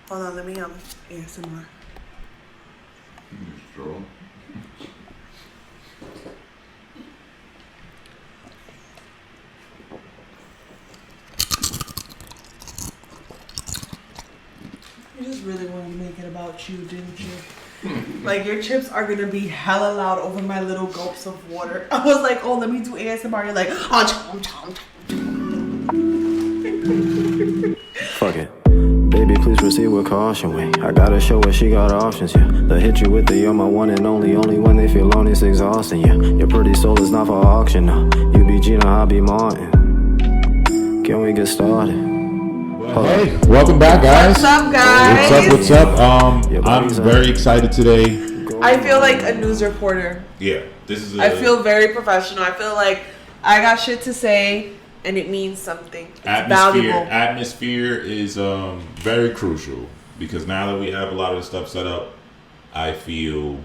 Hold on, let me ASMR. Stroll. You just really wanted to make it about you, didn't you? Like, your chips are gonna be hella loud over my little gulps of water. I was like, oh, let me do ASMR. You're like, oh, chom, chom, chom. Fuck it. Baby, please proceed with caution. Wait, I gotta show her she got options, yeah. They'll hit you with the you're my one and only when they feel lonely, it's exhausting, yeah. Your pretty soul is not for auction, no. You be Gina, I be Martin. Can we get started? Hey, welcome back, guys. What's up, guys? What's up? I'm very excited today. I feel like a news reporter. Yeah, this is. I feel very professional. I feel like I got shit to say, and it means something. It's valuable. Atmosphere is very crucial because now that we have a lot of the stuff set up, I feel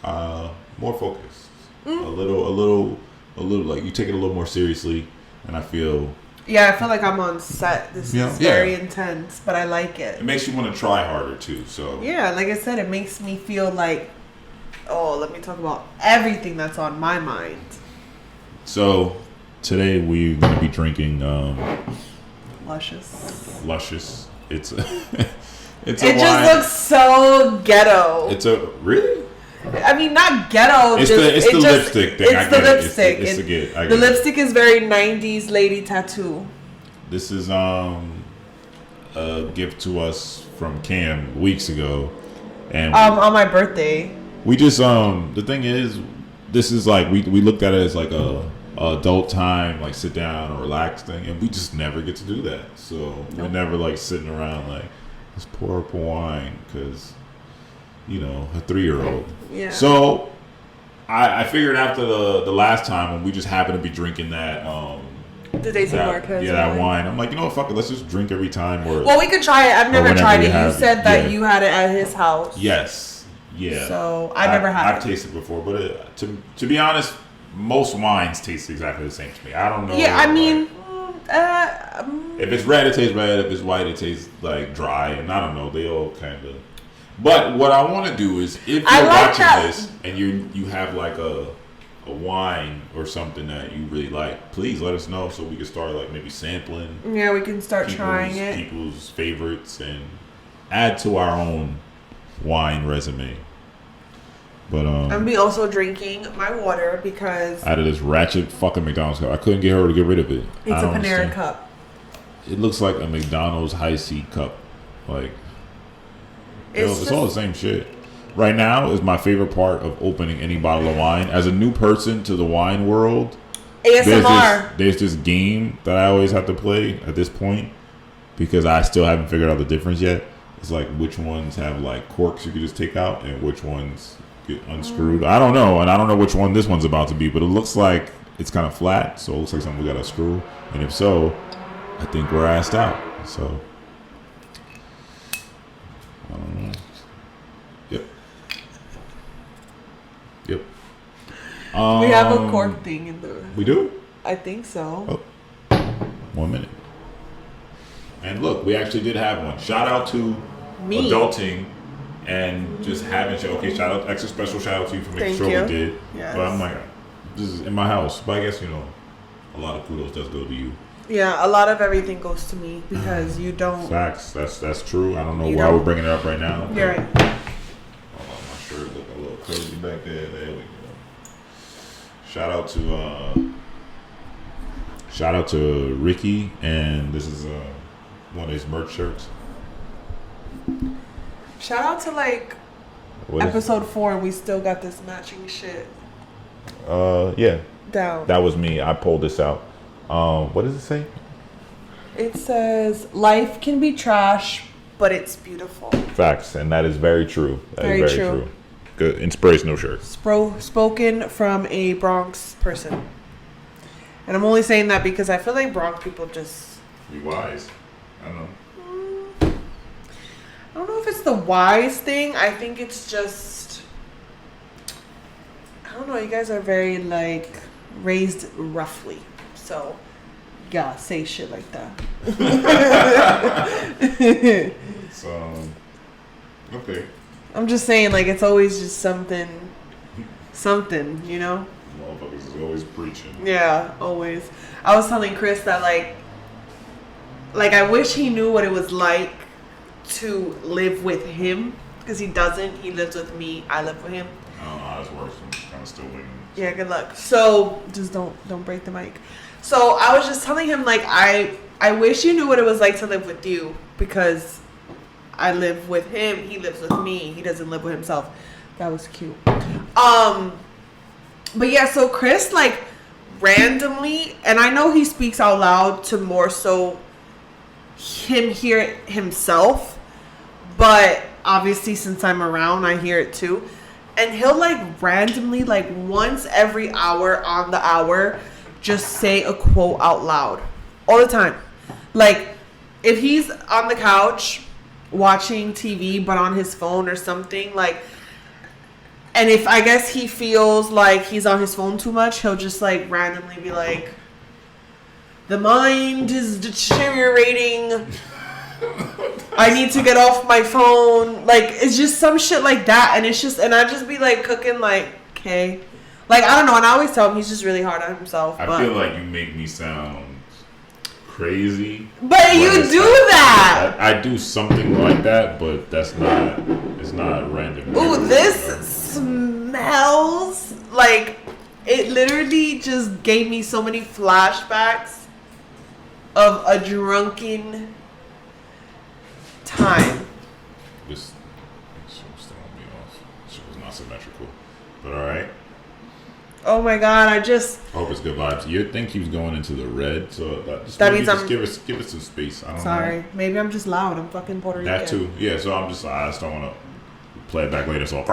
more focused. A little like you take it a little more seriously, and I feel. Yeah, I feel like I'm on set. This is very intense, but I like it. It makes you want to try harder too. So yeah, like I said, it makes me feel like, oh, let me talk about everything that's on my mind. So today we're gonna be drinking Luscious. It's it just looks so ghetto. It's a really. I mean, not ghetto. It's the lipstick thing. It's the lipstick. The lipstick is very 90s lady tattoo. This is a gift to us from Cam weeks ago, and on my birthday. We just the thing is, this is like we looked at it as like a adult time, like sit down or relax thing, and we just never get to do that. So we're never like sitting around like let's pour up a wine because. You know, a 3-year-old. Yeah. So, I figured after the last time when we just happened to be drinking that the Daisy Marquez that wine. I'm like, you know what, fuck it, let's just drink every time. Well, we could try it. I've never tried it. You said that you had it at his house. Yes. Yeah. So I never had it. I've tasted it before, but to be honest, most wines taste exactly the same to me. I don't know. Yeah, I mean. If it's red, it tastes red. If it's white, it tastes like dry. And I don't know. They all kind of. But what I want to do is, if you're watching this and you have like a wine or something that you really like, please let us know so we can start like maybe sampling. Yeah, we can start trying it. People's favorites and add to our own wine resume. But I'm be also drinking my water because out of this ratchet fucking McDonald's cup, I couldn't get her to get rid of it. It's a Panera cup. It looks like a McDonald's high C cup, like. It's all the same shit. Right now is my favorite part of opening any bottle of wine. As a new person to the wine world, ASMR. There's this game that I always have to play at this point because I still haven't figured out the difference yet. It's like which ones have like corks you can just take out and which ones get unscrewed. I don't know, and I don't know which one this one's about to be, but it looks like it's kind of flat, so it looks like something we got to screw. And if so, I think we're asked out. So. Yep. We have a cork thing in the. We do? I think so. Oh. 1 minute. And look, we actually did have one. Shout out to me. Adulting and just having show. Okay, extra special shout out to you for making sure we did. Yes. But I'm like, this is in my house. But I guess, a lot of kudos does go to you. Yeah, a lot of everything goes to me because you don't. Facts. That's true. I don't know why we're bringing it up right now. You're right. My shirt look a little cozy back there. There we go. Shout out to Ricky, and this is one of his merch shirts. Shout out to episode 4. We still got this matching shit. Yeah. Down. That was me. I pulled this out. What does it say? It says, life can be trash, but it's beautiful. Facts, and that is very true. Very true. Good, inspirational shirt. Spoken from a Bronx person. And I'm only saying that because I feel like Bronx people just... Be wise. I don't know. I don't know if it's the wise thing. I think it's just... I don't know. You guys are very, raised roughly. So, yeah, say shit like that. Okay. I'm just saying, like, it's always just something, you know? Motherfuckers is always preaching. Yeah, always. I was telling Chris that, like I wish he knew what it was like to live with him, because he doesn't. He lives with me. I live with him. I don't know how this works. I'm kind of still waiting. Yeah, good luck. So just don't break the mic. So I was just telling him, like, I wish you knew what it was like to live with you, because I live with him. He lives with me. He doesn't live with himself. That was cute. But yeah, so Chris, like, randomly, and I know he speaks out loud to more so him hear it himself, but obviously since I'm around, I hear it too. And he'll, like, randomly, like, once every hour on the hour, just say a quote out loud. All the time. Like, if he's on the couch watching TV, but on his phone or something, like, and if I guess he feels like he's on his phone too much, he'll just, like, randomly be like, the mind is deteriorating. I need to get off my phone. Like, it's just some shit like that. And it's just, and I just be like cooking, like, okay. Like, I don't know. And I always tell him he's just really hard on himself. I feel like you make me sound crazy. But you do that. I do something like that, but that's not, it's not random. Ooh, this smells like, it literally just gave me so many flashbacks of a drunken time. This shit was throwing me off. Shit was not symmetrical. But alright. Oh my god, I just... I hope it's good vibes. You'd think he was going into the red, so that means just give us some space. I don't know. Sorry. Maybe I'm just loud. I'm fucking Puerto Rican. That too. Yeah, so I just don't want to play it back later, so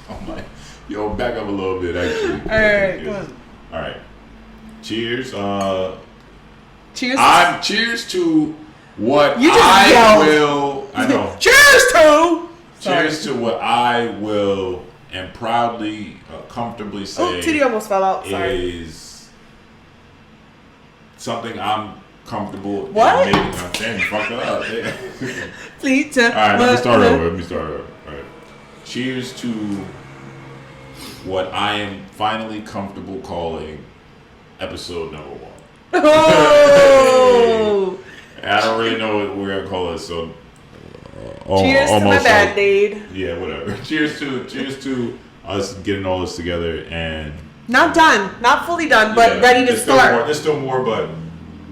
I'm like, yo, back up a little bit, actually. Alright, go on. Alright. Cheers. Cheers. Cheers to what You just I yelled. will. I know. Cheers to. Cheers to what I will and proudly, comfortably say. Oh, titty almost fell out. Sorry. Is something I'm comfortable What? admitting. Damn, you fucked up. Yeah. Please. All right, let me start over. All right. Cheers to what I am finally comfortable calling episode number 1. Oh. I don't really know what we're gonna call it, so Cheers to my Band-Aid. Yeah, whatever. Cheers to us getting all this together and not done, not fully done, but ready to start. There's still more, but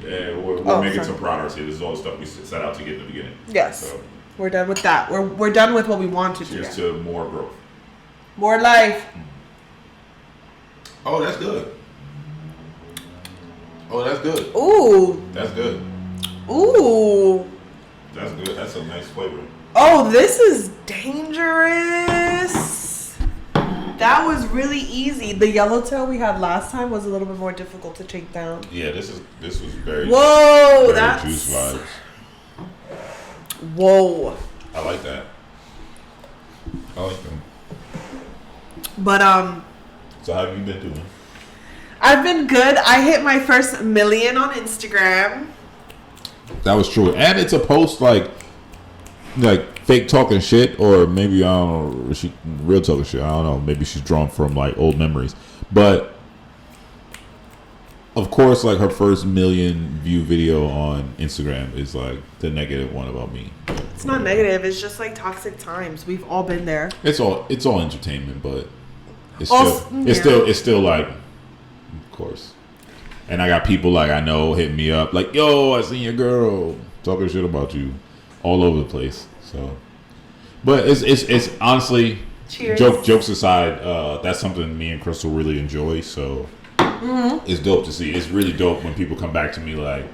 we're making sorry. some progress here. This is all the stuff we set out to get in the beginning. Yes, so, we're done with that. We're done with what we wanted to. Cheers to more growth, more life. Oh, that's good. Oh, that's good. Ooh. That's good. Ooh. That's good. That's a nice flavor. Oh, this is dangerous. That was really easy. The yellowtail we had last time was a little bit more difficult to take down. Yeah, this was very. Whoa, very that's juice vibes. Whoa. I like that. I like them. But So how have you been doing? I've been good. I hit my first 1 million on Instagram. That was true, and it's a post like fake talking shit, or maybe I don't know, she real talking shit. I don't know. Maybe she's drawn from like old memories, but of course, like her first 1 million view video on Instagram is like the negative one about me. It's not negative. It's just like toxic times. We've all been there. It's all entertainment, but it's still like, of course. And I got people like I know hitting me up like, yo, I seen your girl talking shit about you all over the place. So, but it's honestly, cheers. Jokes aside, that's something me and Crystal really enjoy. So it's dope to see. It's really dope when people come back to me like,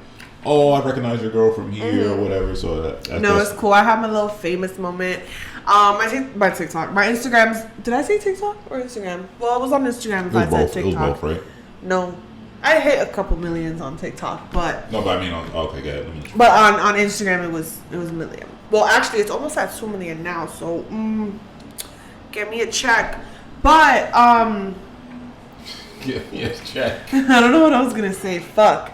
oh, I recognize your girl from here or whatever. So it's cool. I have my little famous moment. My TikTok, my Instagram's. Did I say TikTok or Instagram? Well, it was on Instagram. If I said TikTok, it was both, right? No, I hit a couple millions on TikTok, but no, but I mean, okay, go ahead. But on Instagram, it was 1 million. Well, actually, it's almost at 2 million now. So, give me a check. But give me a check. I don't know what I was gonna say. Fuck.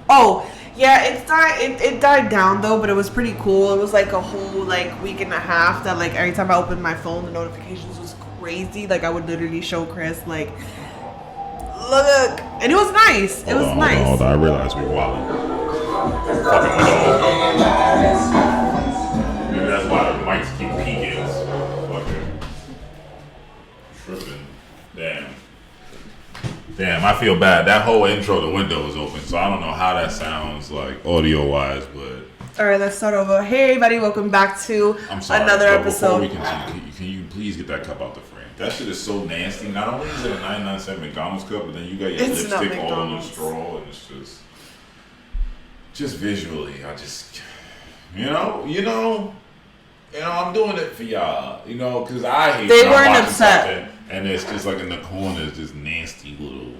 Oh, Yeah, it died down though, but it was pretty cool. It was like a whole like week and a half that like every time I opened my phone, the notifications was crazy. Like I would literally show Chris like, look, and it was nice. It was nice. Hold on. I realized we were wilding. Fucking with all. Maybe that's why the mics keep peaking. Fucking tripping. Damn, I feel bad. That whole intro, the window was open, so I don't know how that sounds like audio-wise, but... All right, let's start over. Hey, everybody, welcome back to another episode. Before we continue, can you please get that cup out the frame? That shit is so nasty. Not only is it a 99-cent McDonald's cup, but then you got your lipstick all on the straw, and it's just visually, I just... You know, I'm doing it for y'all, because I hate they weren't upset. And it's just like in the corner, it's just nasty little.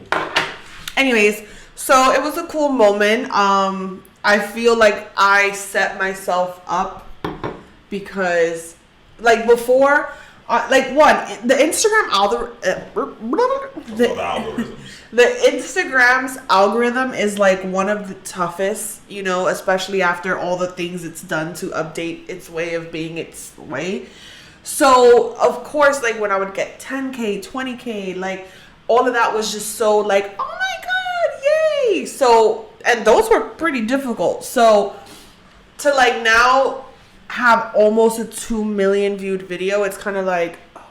Anyways, so it was a cool moment. I feel like I set myself up because, like before, the Instagram the Instagram's algorithm is like one of the toughest, especially after all the things it's done to update its way of being its way. So, of course, like, when I would get 10K, 20K, like, all of that was just so, like, oh, my God, yay! So, and those were pretty difficult. So, to, like, now have almost a 2 million viewed video, it's kind of like, oh,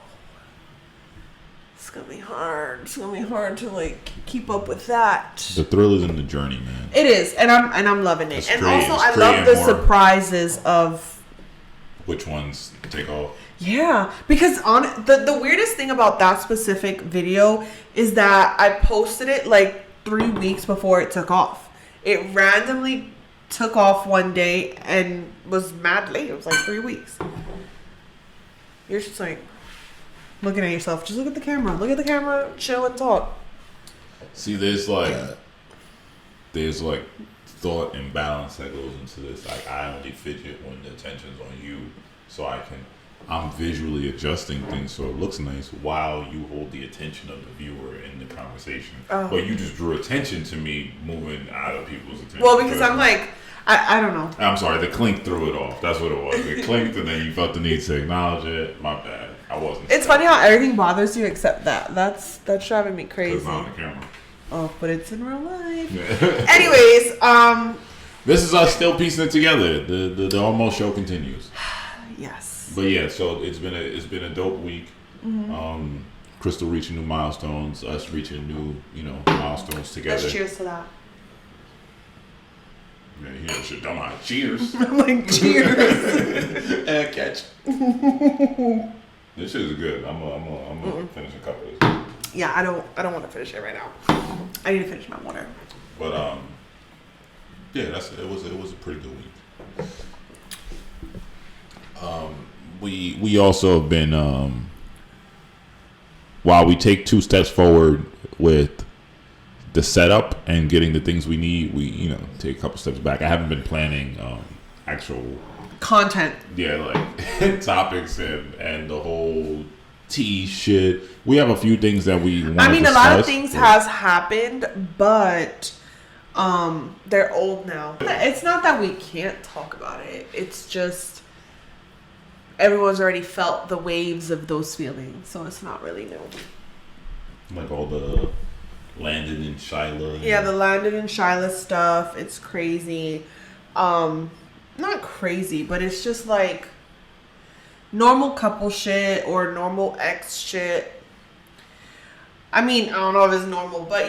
it's going to be hard. It's going to be hard to, like, keep up with that. The thrill is in the journey, man. It is, and I'm loving it. And also, I love the surprises of... Which ones take off? Yeah, because the weirdest thing about that specific video is that I posted it like 3 weeks before it took off. It randomly took off one day and was mad late. It was like 3 weeks. You're just like looking at yourself. Just look at the camera. Look at the camera. Chill and talk. See, there's like thought and balance that goes into this. Like I only fidget when the attention's on you, so I'm visually adjusting things so it looks nice while you hold the attention of the viewer in the conversation. But you just drew attention to me moving out of people's attention. Well, because I'm like, I don't know. I'm sorry, the clink threw it off. That's what it was. It clinked and then you felt the need to acknowledge it. My bad. I wasn't. It's funny how everything bothers you except that. That's driving me crazy. It's not on the camera. Oh, but it's in real life. Anyways, this is us still piecing it together. The almost show continues. Yes. But yeah, so it's been a dope week. Mm-hmm. Crystal reaching new milestones, us reaching new milestones together. Let's cheers to that. Yeah, shit, don't mind. Cheers. I'm like cheers. And catch. This shit is good. I'm gonna finish a couple of this. Yeah, I don't want to finish it right now. I need to finish my water. But yeah, it was a pretty good week. We also have been while we take 2 steps forward with the setup and getting the things we need, we take a couple steps back. I haven't been planning actual content. Yeah, like topics and the whole tea shit. We have a few things that we want to discuss. A lot of things has happened, but they're old now. It's not that we can't talk about it. It's just everyone's already felt the waves of those feelings, so it's not really new. Like all the Landon and Shyla. Yeah, the Landon and Shyla stuff. It's crazy. Not crazy, but it's just like normal couple shit or normal ex shit. I mean, I don't know if it's normal, but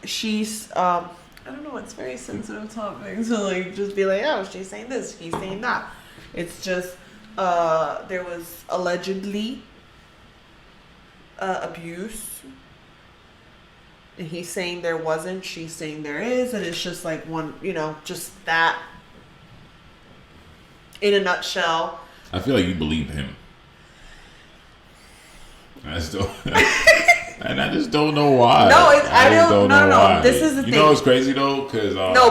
she's I don't know, it's very sensitive topic. So like just be like, oh, she's saying this, he's saying that. It's just there was allegedly abuse. And he's saying there wasn't, she's saying there is, and it's just like one, just that in a nutshell. I feel like you believe him. I just don't know why. No, I don't know. No. This is the thing. You know what's crazy though?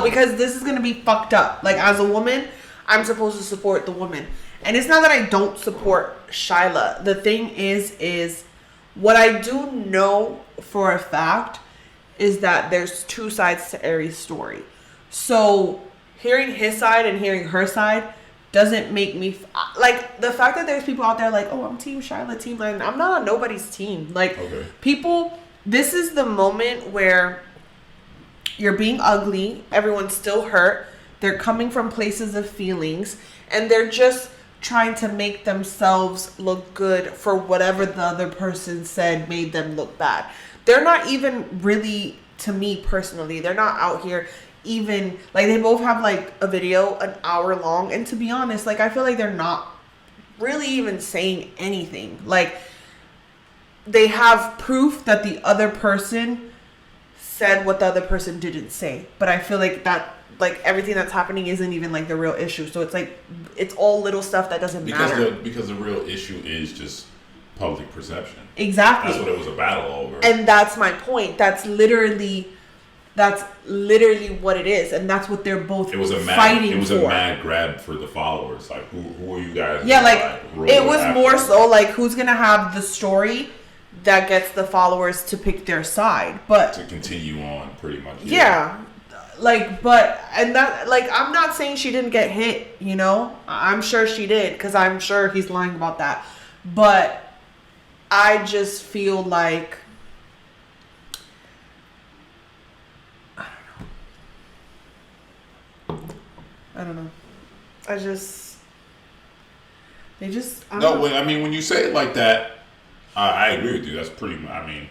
Because this is gonna be fucked up. Like as a woman, I'm supposed to support the woman, and it's not that I don't support Shyla. The thing is what I do know for a fact is that there's 2 sides to Aries' story. So hearing his side and hearing her side doesn't make me like the fact that there's people out there like, oh, I'm team Charlotte, team Lynn. I'm not on nobody's team. Like people, this is the moment where you're being ugly. Everyone's still hurt. They're coming from places of feelings, and they're just trying to make themselves look good for whatever the other person said made them look bad. They're not even really, to me personally, they're not out here even, like, they both have like a video an hour long, and to be honest, like, I feel like they're not really even saying anything. Like, they have proof that the other person said what the other person didn't say, but I feel like that, like, everything that's happening isn't even like the real issue. So it's like, it's all little stuff that doesn't matter. Because the real issue is just public perception. Exactly. That's what it was a battle over. And that's my point. That's literally what it is, and that's what they're both fighting for. It was a mad grab for the followers. Like, who are you guys? Yeah, like it was more so like, who's gonna have the story that gets the followers to pick their side, but to continue on, pretty much. Yeah. Like, but, and that, like, I'm not saying she didn't get hit, you know? I'm sure she did, because I'm sure he's lying about that. But I just feel like, I don't know. I mean, when you say it like that, I agree with you. That's pretty much, I mean,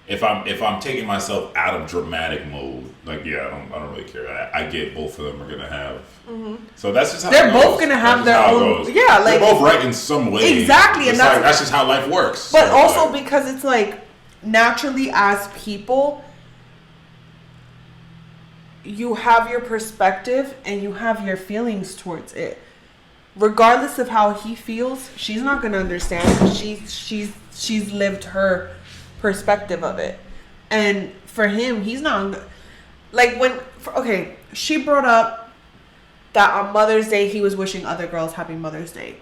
if I'm taking myself out of dramatic mode, like, yeah, I don't really care. I get both of them are gonna have. Mm-hmm. So that's just how they're both gonna have their own. Yeah, like, they're both right in some way. Exactly, and that's just how life works. But so, also, like, because it's like, naturally as people, you have your perspective and you have your feelings towards it. Regardless of how he feels, she's not gonna understand. She's lived her perspective of it, and for him, he's not like she brought up that on Mother's Day he was wishing other girls happy Mother's Day.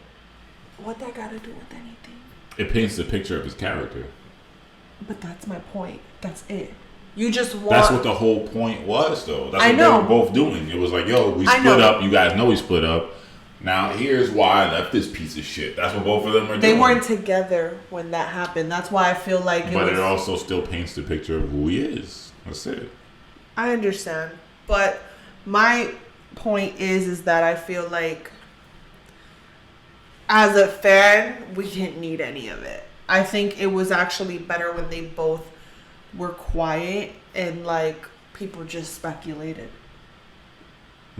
What that got to do with anything? It paints the picture of his character. But that's my point. That's it. You just want. That's what the whole point was, though. That's what they were both doing. It was like, yo, we split up. You guys know we split up. Now, here's why I left this piece of shit. That's what both of them are doing. They weren't together when that happened. That's why I feel like it also still paints the picture of who he is. That's it. I understand. But my point is that I feel like as a fan, we didn't need any of it. I think it was actually better when they both were quiet and, like, people just speculated.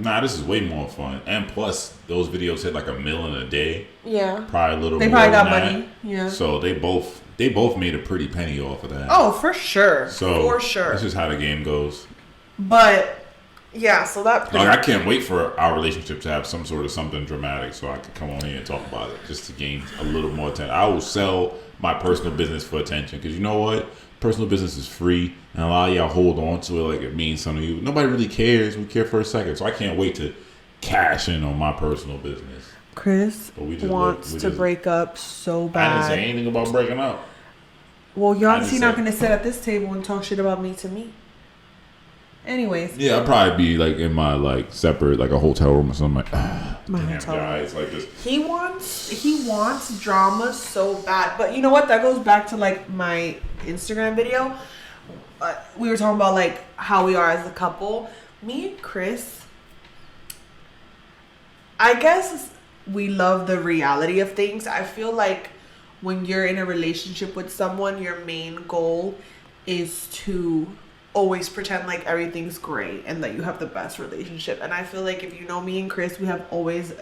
Nah, this is way more fun. And plus, those videos hit like $1 million a day. Yeah. Probably a little more. They probably got than money. that. Yeah. So they both made a pretty penny off of that. Oh, for sure. So for sure. That's just how the game goes. But yeah, so that. Like, I can't wait for our relationship to have some sort of something dramatic, so I can come on here and talk about it just to gain a little more attention. I will sell my personal business for attention, because you know what? Personal business is free, and a lot of y'all hold on to it like it means something to you. Nobody really cares. We care for a second, so I can't wait to cash in on my personal business. Chris wants to break up so bad. I didn't say anything about breaking up. Well, you're not going to sit at this table and talk shit about me to me. Anyways. Yeah, I'll probably be like in my like separate, like a hotel room or something. Like, my damn, hotel guys, like this. He wants drama so bad, but you know what? That goes back to like my Instagram video. We were talking about like how we are as a couple. Me and Chris, I guess we love the reality of things. I feel like when you're in a relationship with someone, your main goal is to always pretend like everything's great and that you have the best relationship. And I feel like if you know me and Chris, we have always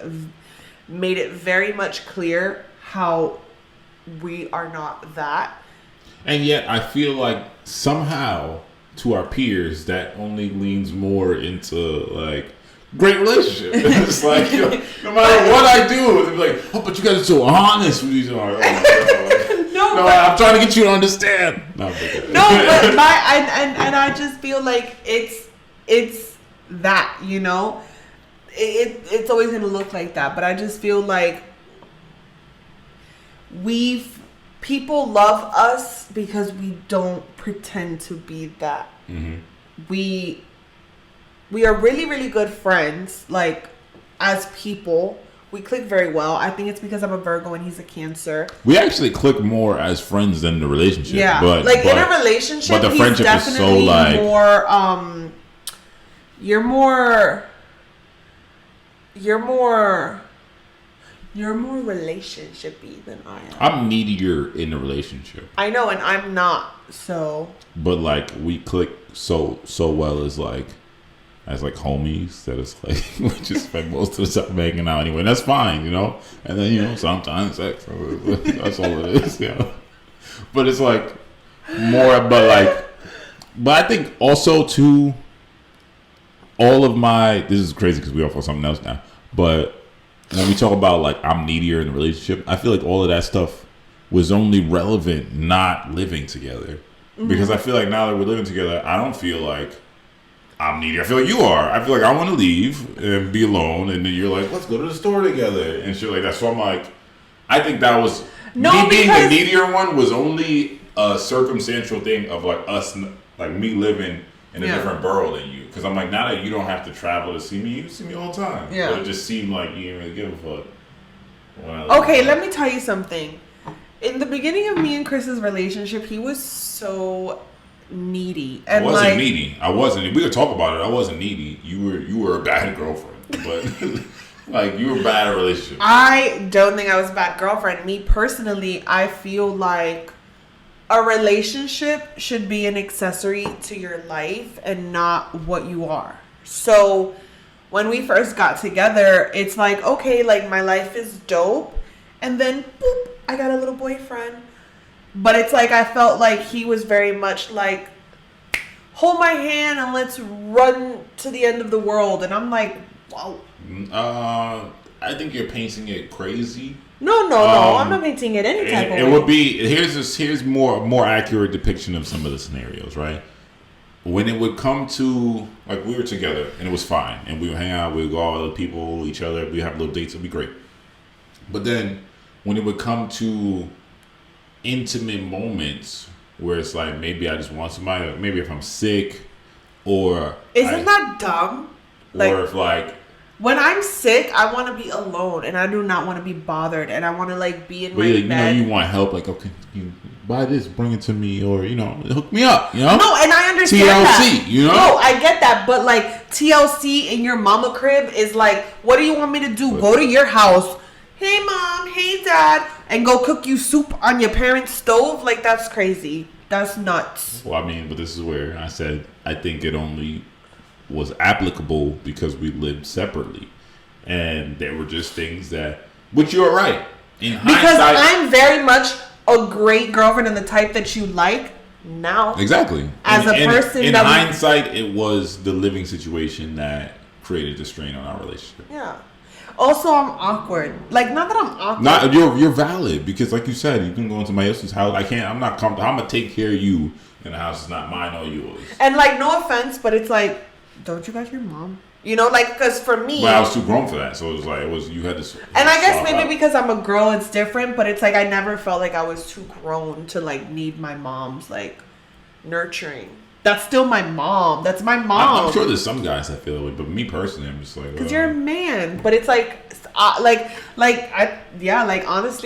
made it very much clear how we are not that. And yet I feel like somehow to our peers that only leans more into like great relationship. It's like, you know, no matter what I do, they're like, oh, but you guys are so honest with each other. No, I'm trying to get you to understand. No, but I just feel like it's that, you know, it's always gonna look like that. But I just feel like people love us because we don't pretend to be that. Mm-hmm. We we are really, really good friends. Like, as people, we click very well. I think it's because I'm a Virgo and he's a Cancer. We actually click more as friends than the relationship. Yeah, but in a relationship, but the he's friendship is so definitely like more. You're more relationship-y than I am. I'm needier in the relationship. I know, and I'm not. So. But like we click so well as like homies that it's like we just spend most of the time hanging out anyway. And that's fine, you know. And then sometimes sex. That's all it is, you know. But it's like more, but I think also too. All of this is crazy because we off on something else now. But when we talk about like I'm needier in a relationship, I feel like all of that stuff was only relevant not living together. Mm-hmm. Because I feel like now that we're living together, I don't feel like I'm needy. I feel like you are. I feel like I want to leave and be alone, and then you're like, let's go to the store together and shit like that. So I'm like, I think that was being the needier one was only a circumstantial thing of like us, like me living in a different borough than you. Because I'm like, now that you don't have to travel to see me, you see me all the time. Yeah. But it just seemed like you didn't really give a fuck. Okay, let me tell you something. In the beginning of me and Chris's relationship, he was so needy. And I wasn't needy. I wasn't. We could talk about it. I wasn't needy. You were a bad girlfriend. But like you were bad at a relationship. I don't think I was a bad girlfriend. Me personally, I feel like a relationship should be an accessory to your life and not what you are. So when we first got together, it's like, okay, like my life is dope. And then, boop, I got a little boyfriend. But it's like I felt like he was very much like, hold my hand and let's run to the end of the world. And I'm like, wow. I think you're painting it crazy. No, I'm not painting it any type of way. It would be here's more accurate depiction of some of the scenarios, right? When it would come to like we were together and it was fine, and we would hang out, we would go out with other people, each other, we have little dates, it'd be great. But then when it would come to intimate moments where it's like maybe I just want somebody, maybe if I'm sick, or isn't that dumb? Or if like. When I'm sick, I want to be alone, and I do not want to be bothered, and I want to like be in my bed. You want help, like okay, you buy this, bring it to me, or hook me up, No, and I understand TLC, that. No, I get that, but like TLC in your mama crib is like, what do you want me to do? Go to your house, hey mom, hey dad, and go cook you soup on your parents' stove? Like that's crazy. That's nuts. Well, I mean, but this is where I said I think it only was applicable because we lived separately, and there were just things that, which you're right in hindsight. Because I'm very much a great girlfriend and the type that you like now. Exactly. As a person, in hindsight, it was the living situation that created the strain on our relationship. Yeah. Also, I'm awkward. Like, not that I'm awkward. Not you're valid because, like you said, you can go into my else's house. I'm not comfortable. I'm gonna take care of you, and the house is not mine or yours. And like, no offense, but it's like, don't you got your mom? Like, because for me... But I was too grown for that, so it was like, you had to... And I guess maybe because I'm a girl, it's different, but it's like I never felt like I was too grown to, like, need my mom's, like, nurturing. That's still my mom. That's my mom. I'm sure there's some guys that feel it, but me personally, I'm just like... Because you're a man, but it's like, honestly,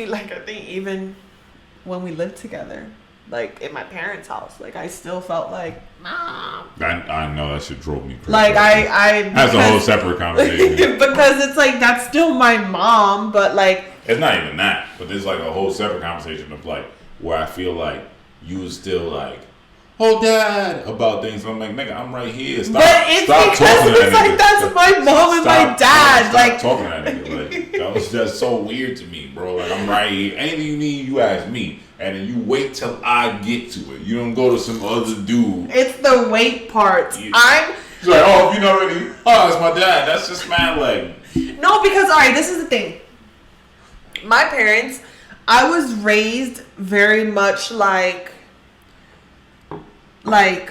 like, I think even when we lived together... Like, in my parents' house. Like, I still felt like, Mom. I know that shit drove me crazy. Like, that's a whole separate conversation. Because it's like, that's still my mom, but like... It's not even that. But there's like a whole separate conversation of like, where I feel like you was still like, oh, Dad, about things. I'm like, nigga, I'm right here. Stop, but it's because it's like, that's my mom and my dad. Stop talking to that nigga. Like, that was just so weird to me, bro. Like, I'm right here. Anything you need, you ask me. And then you wait till I get to it. You don't go to some other dude. It's the wait part. He's like, if you're not ready, it's my dad. That's just mad like. No, because, all right, this is the thing. My parents, I was raised very much like, I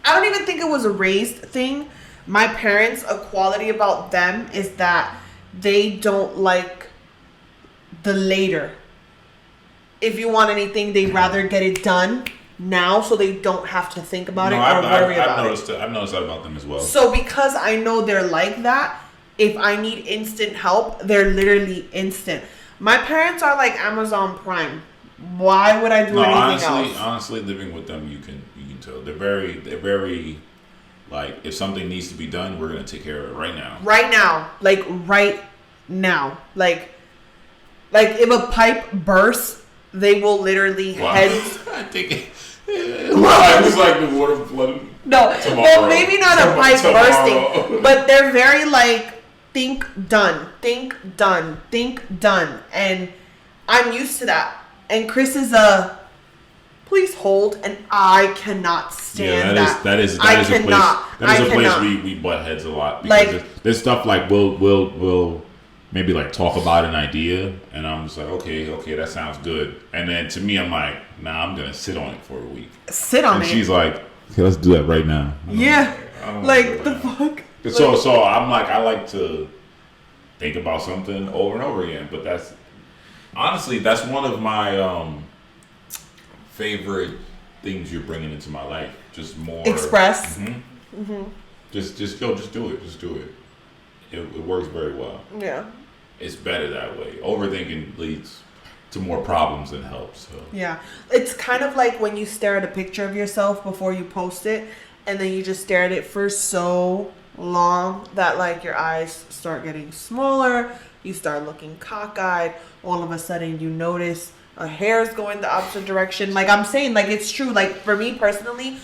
don't even think it was a raised thing. My parents, a quality about them is that they don't like the later. If you want anything, they'd rather get it done now, so they don't have to think about it or I've worry about noticed it. I've noticed that about them as well. So because I know they're like that, if I need instant help, they're literally instant. My parents are like Amazon Prime. Why would I do anything else? Honestly, living with them, you can tell they're very like, if something needs to be done, we're gonna take care of it right now. Right now, like right now, like if a pipe bursts, they will literally head. I think it was like the water flooding. No, tomorrow. well, maybe not a pipe Tomorrow. bursting, but they're very like think done, and I'm used to that. And Chris is please hold, and I cannot stand that. That is I a place. cannot. That is a place cannot. we butt heads a lot, because Like, there's stuff like we'll maybe like talk about an idea, and I'm just like, okay, that sounds good, and then to me, I'm like, nah, I'm gonna sit on it for a week. Sit on and it. she's like, okay, let's do that right now. Yeah, like the fuck. fuck. So I'm like, I like to think about something over and over again, but that's one of my favorite things you're bringing into my life. Just more Express. Just do it. It works very well. Yeah. It's better that way. Overthinking leads to more problems than helps. So. Yeah. It's kind of like when you stare at a picture of yourself before you post it, and then you just stare at it for so long that like your eyes start getting smaller, you start looking cockeyed, all of a sudden you notice a hair's going the opposite direction. Like I'm saying, like it's true. Like for me personally,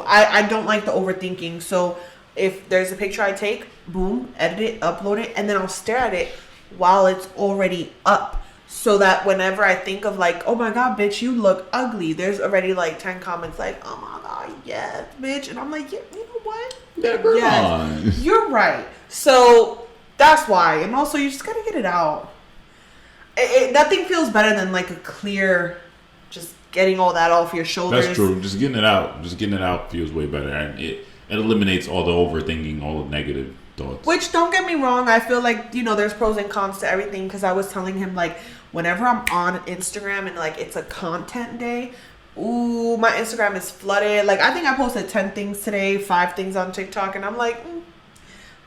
I don't like the overthinking. So if there's a picture I take, boom, edit it, upload it, and then I'll stare at it while it's already up. So that whenever I think of like, oh my God, bitch, you look ugly, there's already like 10 comments like, oh my God, yes, bitch. And I'm like, yeah, you know what? Never mind. You're right. So that's why. And also, you just got to get it out. Nothing feels better than like a clear, just getting all that off your shoulders. That's true. Just getting it out feels way better. And it eliminates all the overthinking, all the negative thoughts. Which, don't get me wrong, I feel like, there's pros and cons to everything. Because I was telling him, like, whenever I'm on Instagram and, like, it's a content day, ooh, my Instagram is flooded. Like, I think I posted 10 things today, 5 things on TikTok. And I'm like,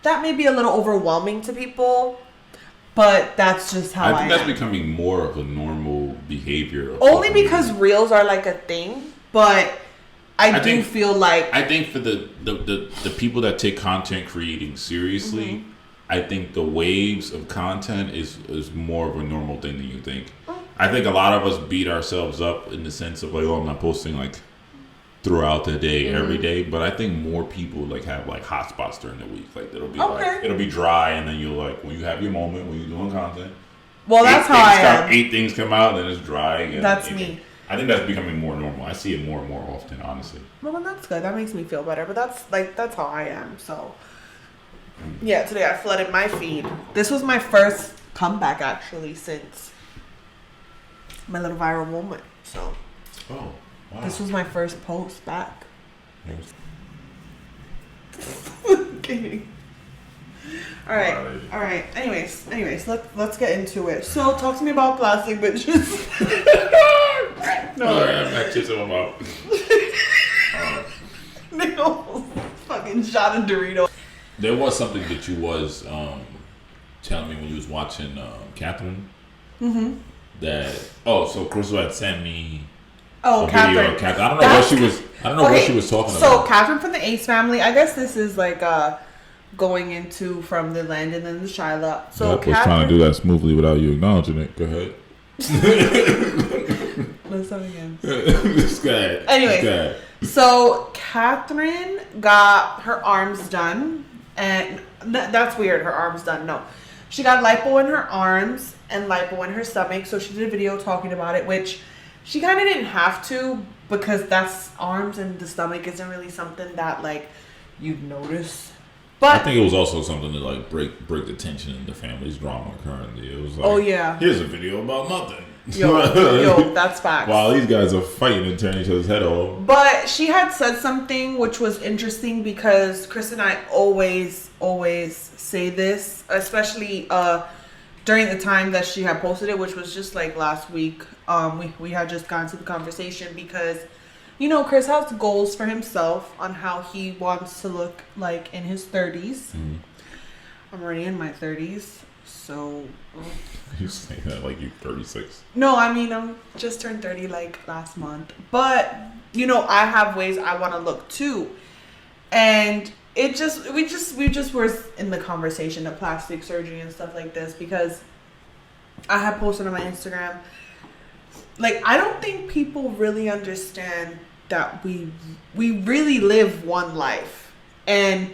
that may be a little overwhelming to people. But that's just how I think that's becoming more of a normal behavior. Only because reels are, like, a thing. But I do feel like... I think for the people that take content creating seriously, I think the waves of content is more of a normal thing than you think. I think a lot of us beat ourselves up in the sense of like, oh, I'm not posting like throughout the day, every day. But I think more people like have like hot spots during the week. Like it'll be dry, and then you'll like, when you have your moment, when you're doing content. Well, that's how I am. 8 things come out, then it's dry again. That's me. I think that's becoming more normal. I see it more and more often, honestly. Well, that's good. That makes me feel better. But that's how I am. So, yeah, today I flooded my feed. This was my first comeback, actually, since my little viral moment. So, wow. This was my first post back. Okay. All right. Anyways, let's get into it. So, talk to me about plastic bitches. No, I'm back to some about. No, fucking shot a Dorito. There was something that you was telling me when you was watching Catherine. So Crystal had sent me a video of Catherine. I don't know what she was. I don't know what she was talking about. So Catherine from the Ace family. I guess this is like going into from the Landon and the Shyla. So I was trying to do that smoothly without you acknowledging it. Go ahead. Let's start again. This guy. Anyway, so Catherine got her arms done, and that's weird. Her arms done. No, she got lipo in her arms and lipo in her stomach. So she did a video talking about it, which she kind of didn't have to, because that's arms and the stomach isn't really something that like you'd notice. But I think it was also something to like break the tension in the family's drama currently. It was like, oh yeah, here's a video about nothing. Yo, that's facts. While these guys are fighting and turning each other's head off. But she had said something which was interesting, because Chris and I always say this, especially during the time that she had posted it, which was just like last week. We had just gotten to the conversation, because you know, Chris has goals for himself on how he wants to look like in his 30s. I'm already in my 30s, so. You saying that like you're 36? No, I mean, I'm just turned 30 like last month. But, you know, I have ways I want to look too. And we just were in the conversation of plastic surgery and stuff like this because I had posted on my Instagram. Like, I don't think people really understand that we really live one life. And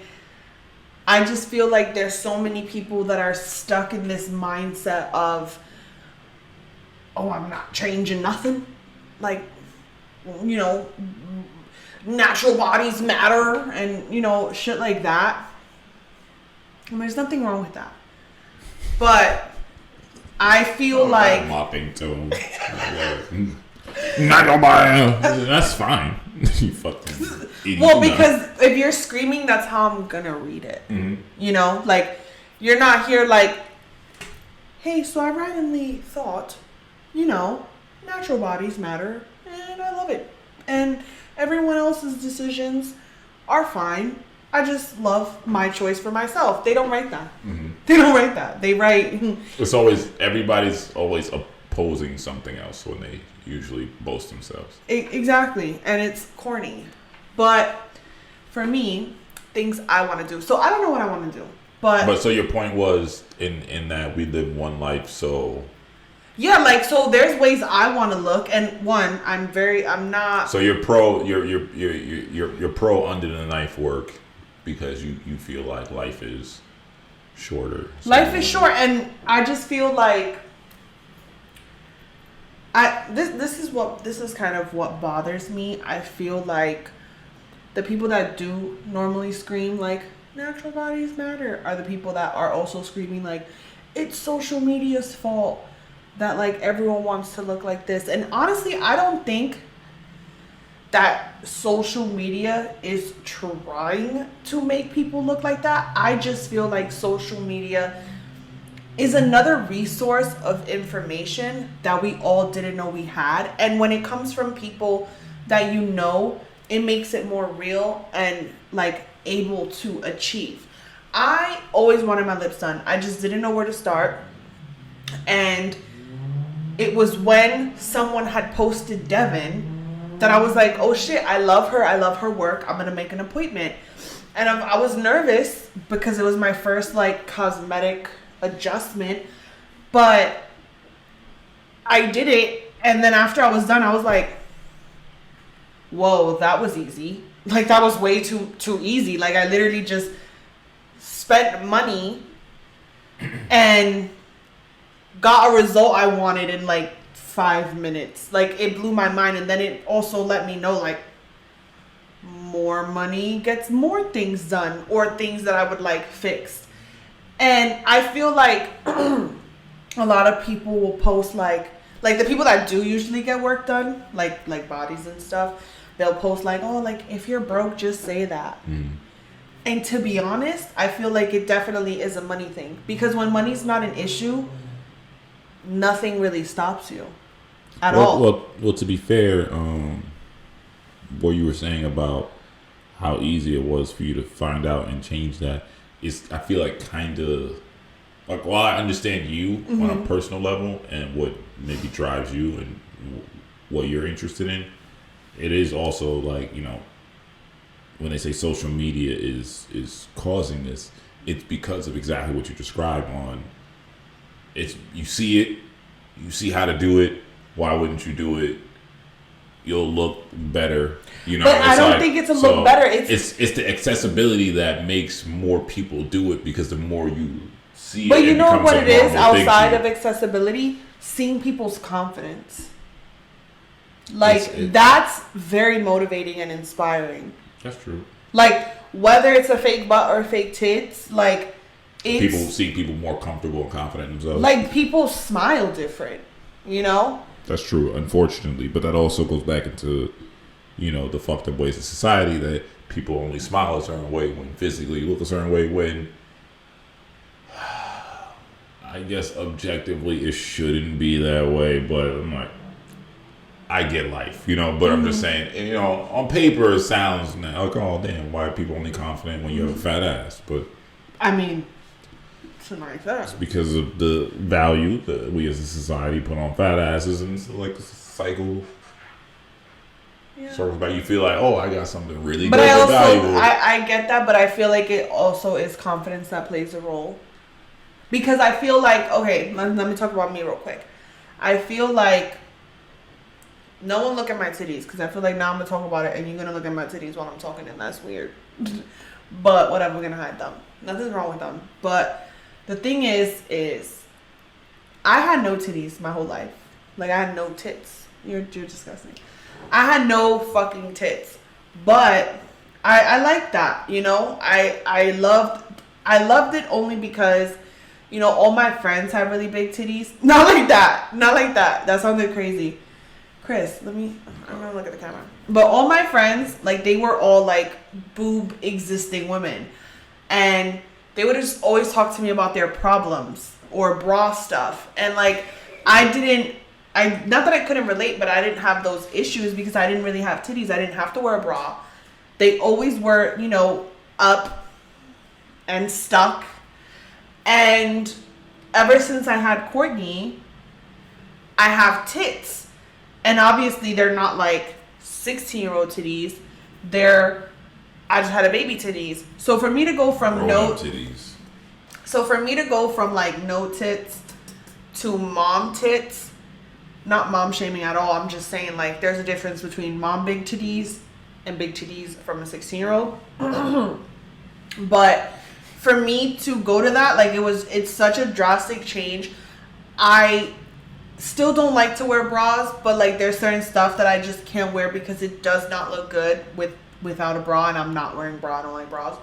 I just feel like there's so many people that are stuck in this mindset of, oh, I'm not changing nothing. Like, you know, natural bodies matter and, you know, shit like that. And there's nothing wrong with that. But I feel like... Mopping tone. Not nobody. That's fine. You fucking idiot. Well, because if you're screaming, that's how I'm gonna read it. Mm-hmm. You know, like, you're not here like, hey, so I randomly thought, you know, natural bodies matter, and I love it. And everyone else's decisions are fine. I just love my choice for myself. They don't write that. Mm-hmm. They don't write that. They write... It's always, everybody's always opposing something else when they usually boast themselves. Exactly. And it's corny. But for me, things I want to do. So I don't know what I want to do. But so your point was in that we live one life, so... Yeah, like, so there's ways I want to look, and one, I'm not... So you're pro under the knife work because you feel like life is shorter. So life is short, and I just feel like this is kind of what bothers me. I feel like the people that do normally scream like natural bodies matter are the people that are also screaming like it's social media's fault that like everyone wants to look like this. And honestly, I don't think that social media is trying to make people look like that. I just feel like social media is another resource of information that we all didn't know we had. And when it comes from people that you know, it makes it more real and like able to achieve. I always wanted my lips done. I just didn't know where to start. And it was when someone had posted Devin that I was like, oh shit, I love her. I love her work. I'm going to make an appointment. And I was nervous because it was my first like cosmetic adjustment, but I did it. And then after I was done, I was like, whoa, that was easy. Like that was way too easy. Like I literally just spent money and got a result I wanted in like 5 minutes. Like it blew my mind. And then it also let me know like more money gets more things done or things that I would like fixed. And I feel like a lot of people will post like the people that do usually get work done, like bodies and stuff, they'll post like, oh, like if you're broke, just say that. And to be honest, I feel like it definitely is a money thing, because when money's not an issue, nothing really stops you at all. Well, to be fair, what you were saying about how easy it was for you to find out and change that is, I feel like, kind of like, while I understand you on a personal level and what maybe drives you and what you're interested in, it is also like, you know, when they say social media is causing this, it's because of exactly what you described on. It's, you see it, you see how to do it. Why wouldn't you do it? You'll look better, you know. But I don't think it's a look better. It's the accessibility that makes more people do it, because the more you see but it. But you know what it is outside of accessibility? Seeing people's confidence. Like that's very motivating and inspiring. That's true. Like whether it's a fake butt or fake tits, like people see people more comfortable and confident in themselves. Like people smile different, you know? That's true, unfortunately. But that also goes back into, you know, the fucked up ways of society that people only smile a certain way when physically you look a certain way, when I guess objectively it shouldn't be that way. But I'm like, I get life, you know. But I'm just saying, you know, on paper it sounds like, oh damn, why are people only confident when you have a fat ass? But I mean, something like that. it's because of the value that we as a society put on fat asses, and it's like this cycle. Yeah. Circles back. You feel like, oh, I got something really But good I and also, valuable. I get that, but I feel like it also is confidence that plays a role. Because I feel like, okay, let me talk about me real quick. I feel like no one look at my titties, because I feel like now I'm going to talk about it and you're going to look at my titties while I'm talking, and that's weird. But whatever, we're going to hide them. Nothing's wrong with them. But the thing is I had no titties my whole life. Like, I had no tits. You're disgusting. I had no fucking tits. But I like that, you know? I loved it only because, you know, all my friends have really big titties. Not like that. Not like that. That sounded crazy. Chris, I'm gonna look at the camera. But all my friends, like, they were all like boob existing women. And they would just always talk to me about their problems or bra stuff. And like, not that I couldn't relate, but I didn't have those issues because I didn't really have titties. I didn't have to wear a bra. They always were, you know, up and stuck. And ever since I had Courtney, I have tits. And obviously they're not like 16-year-old titties. I just had a baby titties. So for me to go from titties. So for me to go from like no tits to mom tits, not mom shaming at all. I'm just saying, like, there's a difference between mom big titties and big titties from a 16-year-old. But for me to go to that, like, it's such a drastic change. I still don't like to wear bras, but like there's certain stuff that I just can't wear because it does not look good without a bra, and I'm not wearing bra. I don't like bras.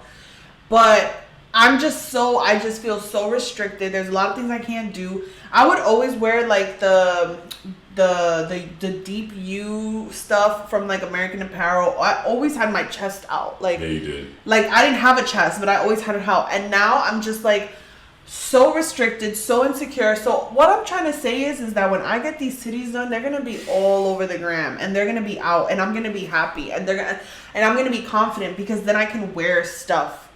But I just feel so restricted. There's a lot of things I can't do. I would always wear like the deep U stuff from like American Apparel. I always had my chest out. Like, yeah, you did. Like, I didn't have a chest, but I always had it out. And now I'm just like so restricted, so insecure. So what I'm trying to say is that when I get these titties done, they're gonna be all over the gram, and they're gonna be out, and I'm gonna be happy, and I'm gonna be confident, because then I can wear stuff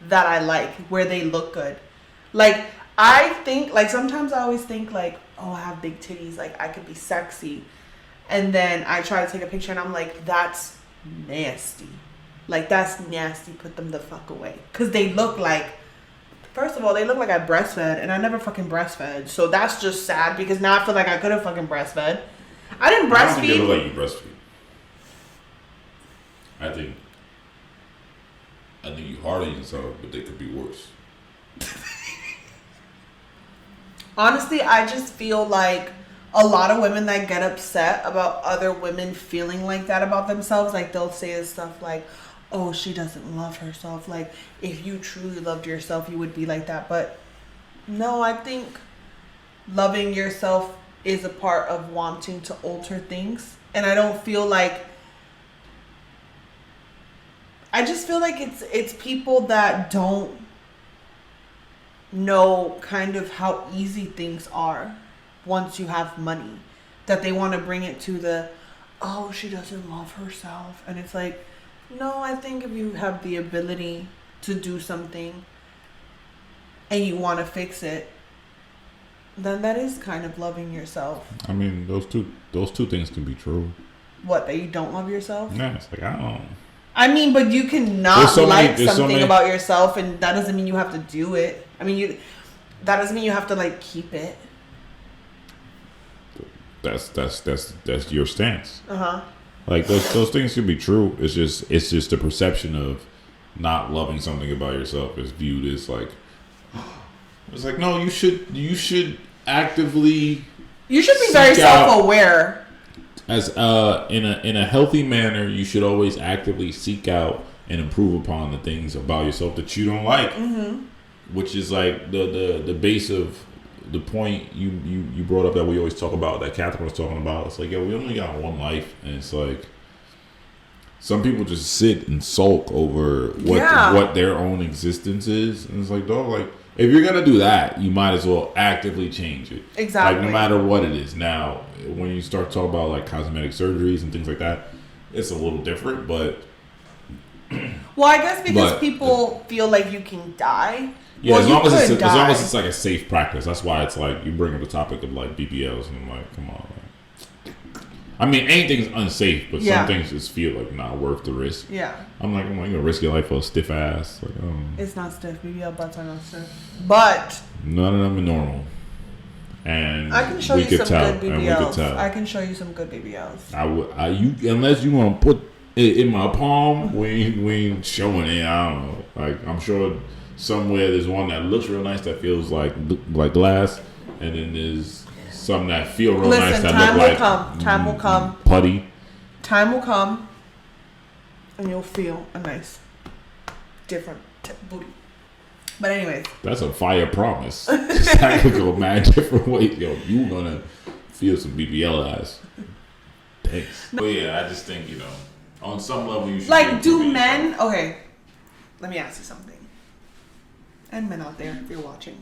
that I like, where they look good. Like, I think, like, sometimes I always think like, oh, I have big titties, like I could be sexy, and then I try to take a picture and I'm like, that's nasty. Like, that's nasty. Put them the fuck away, because they look like. First of all, they look like I breastfed, and I never fucking breastfed. So that's just sad, because now I feel like I could have fucking breastfed. I didn't breastfeed. I don't think they look like you breastfeed. I think you harder yourself, but they could be worse. Honestly, I just feel like a lot of women that get upset about other women feeling like that about themselves, like they'll say stuff like, oh, she doesn't love herself. Like, if you truly loved yourself, you would be like that. But no, I think loving yourself is a part of wanting to alter things. And I don't feel like, I just feel like it's people that don't know kind of how easy things are once you have money, that they want to bring it to the, oh, she doesn't love herself. And it's like, no, I think if you have the ability to do something and you want to fix it, then that is kind of loving yourself. I mean, those two things can be true. What, that you don't love yourself? Yeah, it's like, I don't. I mean, but you can not like something about yourself, and that doesn't mean you have to do it. I mean, that doesn't mean you have to like keep it. That's your stance. Uh-huh. Like, those things can be true. It's just the perception of not loving something about yourself is viewed as like, it's like, no, you should actively. You should be very self-aware. As in a healthy manner, you should always actively seek out and improve upon the things about yourself that you don't like. Mm-hmm. Which is like the base of the point you brought up that we always talk about, that Catherine was talking about. It's like, yo, we only got one life, and it's like some people just sit and sulk over what their own existence is, and it's like, dog, like, if you're gonna do that, you might as well actively change it. Exactly. Like no matter what it is. Now, when you start talking about like cosmetic surgeries and things like that, it's a little different. But well, I guess because people feel like you can die. Yeah, well, as long as it's like a safe practice. That's why it's like you bring up the topic of like BBLs, and I'm like, come on. I mean, anything's unsafe, but some things just feel like not worth the risk. Yeah. I'm like, you gonna risk your life for a stiff ass? Like, it's not stiff. BBL butts are not stiff. But none of them are normal. And I can show you some good BBLs. I can show you some good BBLs. Unless you want to put it in my palm, we ain't showing it. I don't know. Like, I'm sure somewhere there's one that looks real nice that feels like glass, and then there's some that feel real nice that look like time will come. Putty. Time will come, and you'll feel a nice, different booty. But anyways, that's a fire promise. I could go mad different ways. Yo, you gonna feel some BBL ass. Thanks. But yeah, I just think on some level you should. Like, do men? Okay, let me ask you something. And men out there, if you're watching.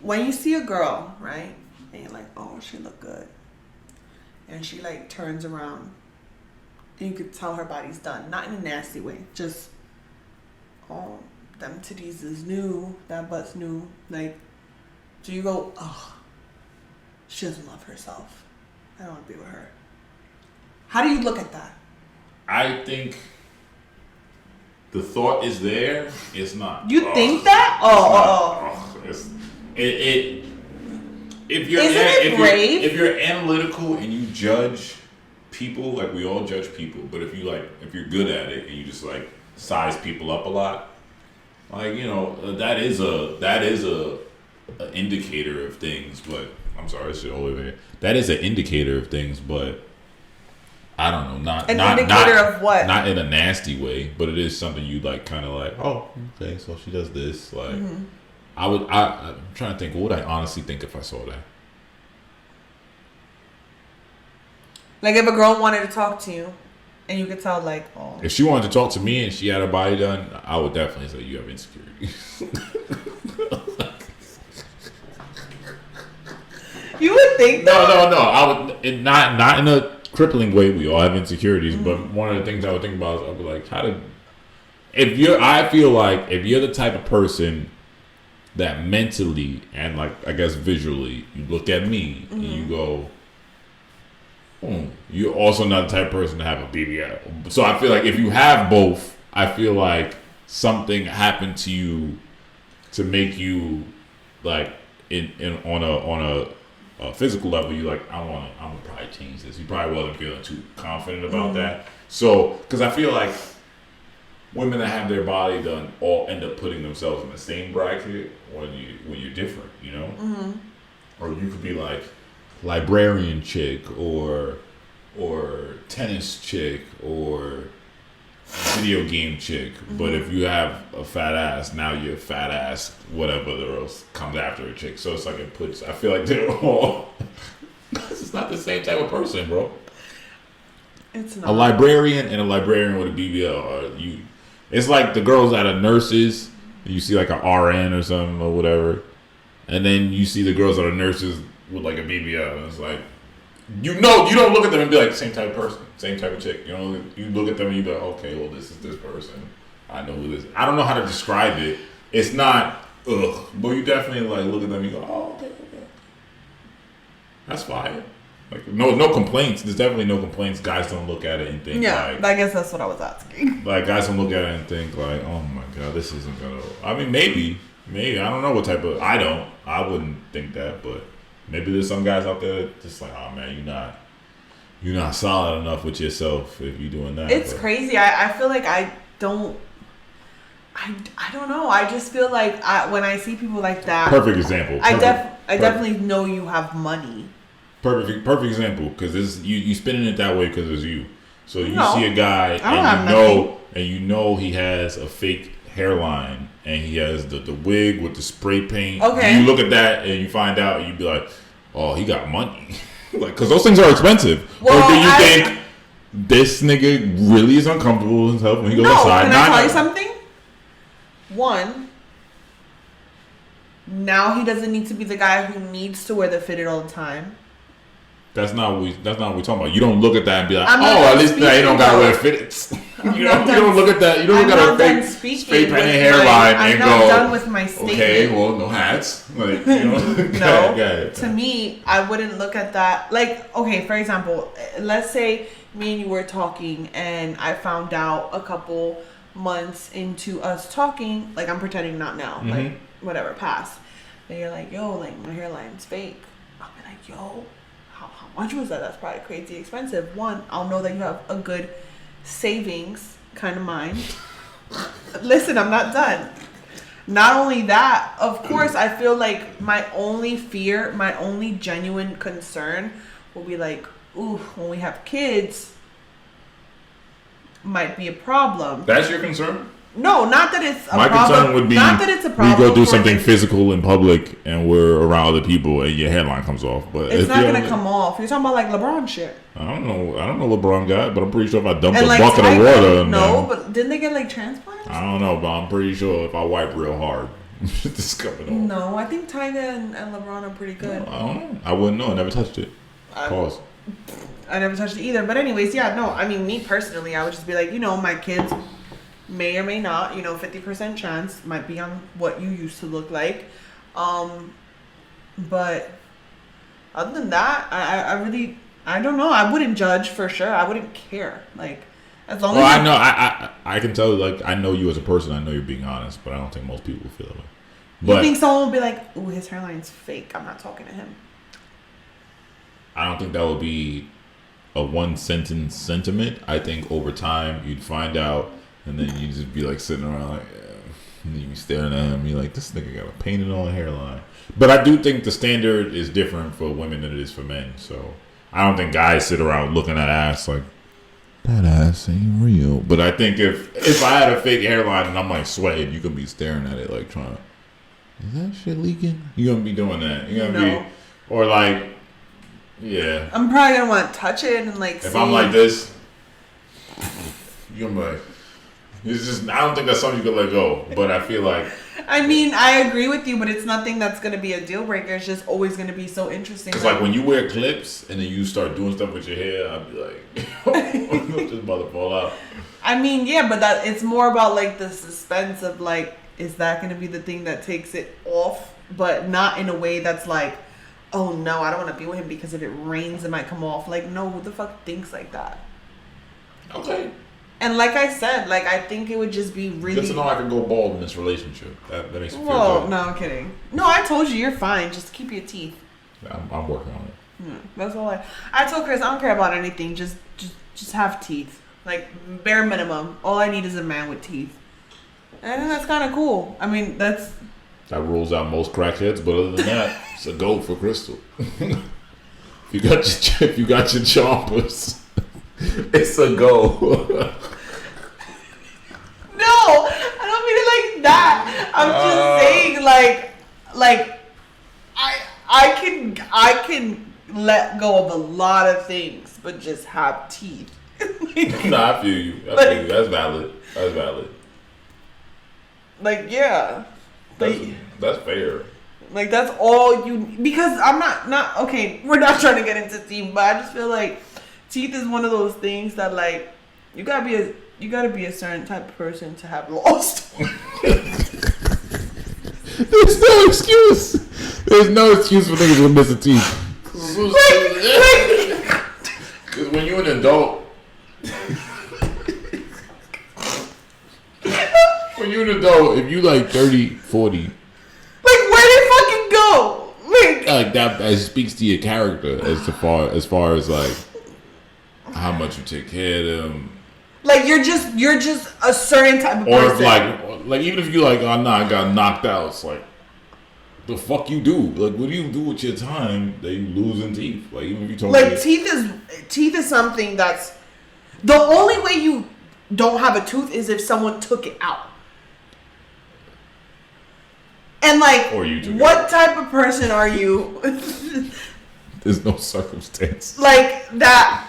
When you see a girl, right, and you're like, oh, she look good, and she like turns around, and you could tell her body's done, not in a nasty way, just, oh, them titties is new, that butt's new, like, do you go, oh, she doesn't love herself, I don't want to be with her? How do you look at that? I think the thought is there. It's not. You think that? If you're analytical and you judge people, like we all judge people, but if you're good at it and you just like size people up a lot, like that is a indicator of things. But I'm sorry, this shit all over here. That is an indicator of things, but I don't know, not indicator of what? Not in a nasty way, but it is something you like, kind of like, oh, okay, so she does this. Like, I'm trying to think, what would I honestly think if I saw that? Like, if a girl wanted to talk to you, and you could tell, like, oh. If she wanted to talk to me and she had her body done, I would definitely say you have insecurities. You would think that? No. I would not in a crippling way. We all have insecurities, but one of the things I would think about is I'd be like, I feel like if you're the type of person that mentally and like I guess visually you look at me and you go, you're also not the type of person to have a BBL. So I feel like if you have both, I feel like something happened to you to make you like on a physical level, you like, I'm gonna probably change this. You probably wasn't feeling too confident about that. So, because I feel like women that have their body done all end up putting themselves in the same bracket when you're different, Or you could be like librarian chick or tennis chick or video game chick, but if you have a fat ass, now you're a fat ass, whatever else comes after a chick. So it's like I feel like they're all, it's not the same type of person, bro. It's not. A librarian and a librarian with a BBL, it's like the girls that are nurses, you see like an RN or something or whatever, and then you see the girls that are nurses with like a BBL, and it's like, you don't look at them and be like, same type of person, same type of chick. You look at them and you be like, okay, well, this is this person. I know who this is. I don't know how to describe it. It's not, but you definitely like look at them and you go, oh, okay. That's fire. Like, no complaints. There's definitely no complaints. Guys don't look at it and think like, I guess that's what I was asking. Like, guys don't look at it and think like, oh my God, this isn't gonna, I mean, maybe, I don't know what type of, I wouldn't think that, but maybe there's some guys out there that just like, oh man, you're not solid enough with yourself if you're doing that. It's crazy. I feel like I don't know. I just feel like when I see people like that. Perfect example. I definitely know you have money. Perfect example, because you spinning it that way because it's you. So you see a guy and you know he has a fake hairline and he has the wig with the spray paint. Okay. You look at that and you find out and you be like, oh, he got money. Like, because those things are expensive. Well, or do you think this nigga really is uncomfortable with himself when he goes outside? Can I tell you something? one, now he doesn't need to be the guy who needs to wear the fitted all the time. That's not what we're talking about. You don't look at that and be like, I'm oh, not at least speaking, you don't gotta though. wear fitteds. You don't look at that. You don't I'm look not at done a speaking straight with painted hairline I'm and not go, done with my statement. okay, well, no hats. Like, you know, No, okay. to me, I wouldn't look at that. Like, okay, for example, let's say me and you were talking and I found out a couple months into us talking, like I'm pretending not now, like whatever, past. And you're like, yo, like my hairline's fake. I'll be like, yo, how much was that? That's probably crazy expensive. One, I'll know that you have a good savings kind of mind. Listen, I'm not done. Not only that, of course, I feel like my only fear, my only genuine concern will be like, ooh, when we have kids, might be a problem. That's your concern? No, not that it's a My problem. concern would be not that it's a we problem. go do for something like- physical in public and we're around other people and your hairline comes off. But It's if not you're gonna come off. You're talking about like LeBron shit. I don't know LeBron got it, but I'm pretty sure if I dumped And a like bucket Tiger, of water in no, there, but didn't they get like transplants? I don't know, but I'm pretty sure if I wipe real hard, it's coming off. No, I think Tiger and LeBron are pretty good. I don't know. I wouldn't know. I never touched it. Pause. I never touched it either. But anyways, yeah, no. I mean, me personally, I would just be like, you know, my kids may or may not, 50% chance might be on what you used to look like. But other than that, I really, I don't know. I wouldn't judge for sure. I wouldn't care. Like, as long Well, as I know. I can tell. Like, I know you as a person. I know you're being honest, but I don't think most people feel that way. you But think someone will be like, ooh, his hairline's fake. I'm not talking to him. I don't think that would be a one sentence sentiment. I think over time you'd find out, and then you just be like sitting around like, and then you be staring at him. You're like, this nigga got a painted on hairline. But I do think the standard is different for women than it is for men. So I don't think guys sit around looking at ass like that ass ain't real. But I think if I had a fake hairline and I'm like sweating, you could be staring at it like trying to, is that shit leaking? You're gonna be doing that. You're gonna No. be, or like, yeah. I'm probably gonna want to touch it and like. If see. I'm like this, you're gonna be like, it's just, I don't think that's something you can let go. But I feel like, I mean, I agree with you, but it's nothing that's gonna be a deal breaker. It's just always gonna be so interesting. because like when you wear clips and then you start doing stuff with your hair, I'd be like, I'm just about to fall out. I mean, yeah, but that it's more about like the suspense of like, is that gonna be the thing that takes it off? But not in a way that's like, oh no, I don't want to be with him because if it rains, it might come off. Like, no, who the fuck thinks like that? Okay. And like I said, like I think it would just be really. Good to know I can go bald in this relationship. That makes me feel Well, good. no, I'm kidding. No, I told you you're fine. Just keep your teeth. I'm working on it. That's all I told Chris. I don't care about anything. Just have teeth. Like bare minimum. All I need is a man with teeth. And that's kind of cool. I mean, that's. That rules out most crackheads, but other than that, it's a go for Crystal. if you got your chompers, it's a go. No, I don't mean it like that. I'm just saying, like, I can let go of a lot of things, but just have teeth. Nah, I feel you. That's valid. That's valid. Like, yeah. That's fair. Like that's all you, because I'm not okay, we're not trying to get into teeth, but I just feel like teeth is one of those things that like you gotta be a certain type of person to have lost. There's no excuse. There's no excuse for niggas with missing teeth. Because when you're an adult, if you like 30, 40, Like where did it fucking go? like that speaks to your character as far as like how much you take care of them. Like you're just a certain type of Or person. if like even if you like, oh nah, I got knocked out, it's like the fuck you do? Like what do you do with your time that you losing teeth? Like even if you told me teeth is something that's the only way you don't have a tooth is if someone took it out. And like, Or you took it what out. type of person are you? there's no circumstance. Like that.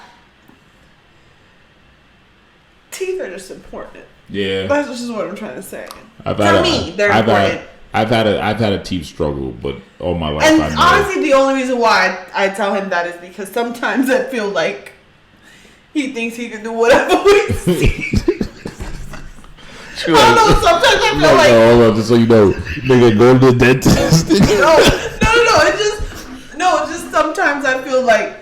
teeth are just important. Yeah. That's just what I'm trying to say. I've They're important. I've had a teeth struggle, but all my life And I know. honestly, the only reason why I tell him that is because sometimes I feel like he thinks he can do whatever with his teeth. I don't know. Sometimes I feel like hold on, just so you know, nigga, go to the dentist. no. It's just sometimes I feel like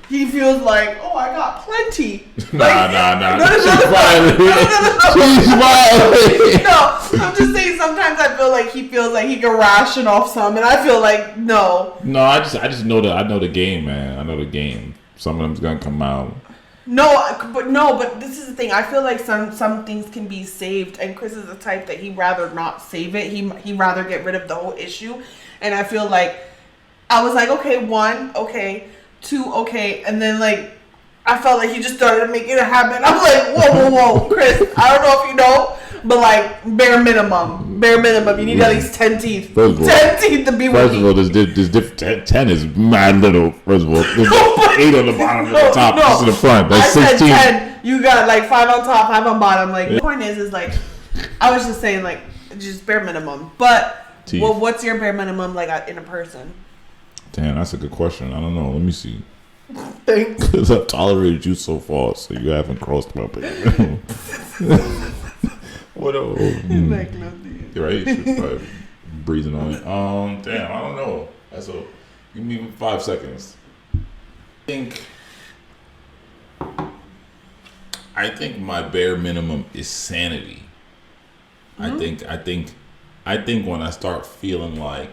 he feels like, oh, I got plenty. Nah. No. She's smiling. No, I'm just saying sometimes I feel like he feels like he can ration off some, and I feel like no. No, I just know that I know the game, man. I know the game. Some of them's gonna come out. But this is the thing. I feel like some things can be saved, and Chris is the type that he'd rather not save it. He rather get rid of the whole issue, and I feel like I was like, okay, 1, okay, 2, okay, and then like I felt like he just started making it a habit. I'm like, whoa, Chris. I don't know if you know, but like bare minimum, you need at least 10 teeth. First of all, 10 teeth to be with First me. of all, there's different. 10 is mad little. First of all, there's 8 on the bottom and the top, just in the front. That's I 16. said 10. You got like 5 on top, 5 on bottom. Like the point is like, I was just saying like just bare minimum. But Teeth. well, what's your bare minimum like in a person? Damn, that's a good question. I don't know. Let me see. Thanks. Because I've tolerated you so far, so you haven't crossed my page. What else? Like nothing. You're right. You're probably breathing on it. Damn, I don't know. That's a. Give me 5 seconds. I think my bare minimum is sanity. Mm-hmm. I think when I start feeling like,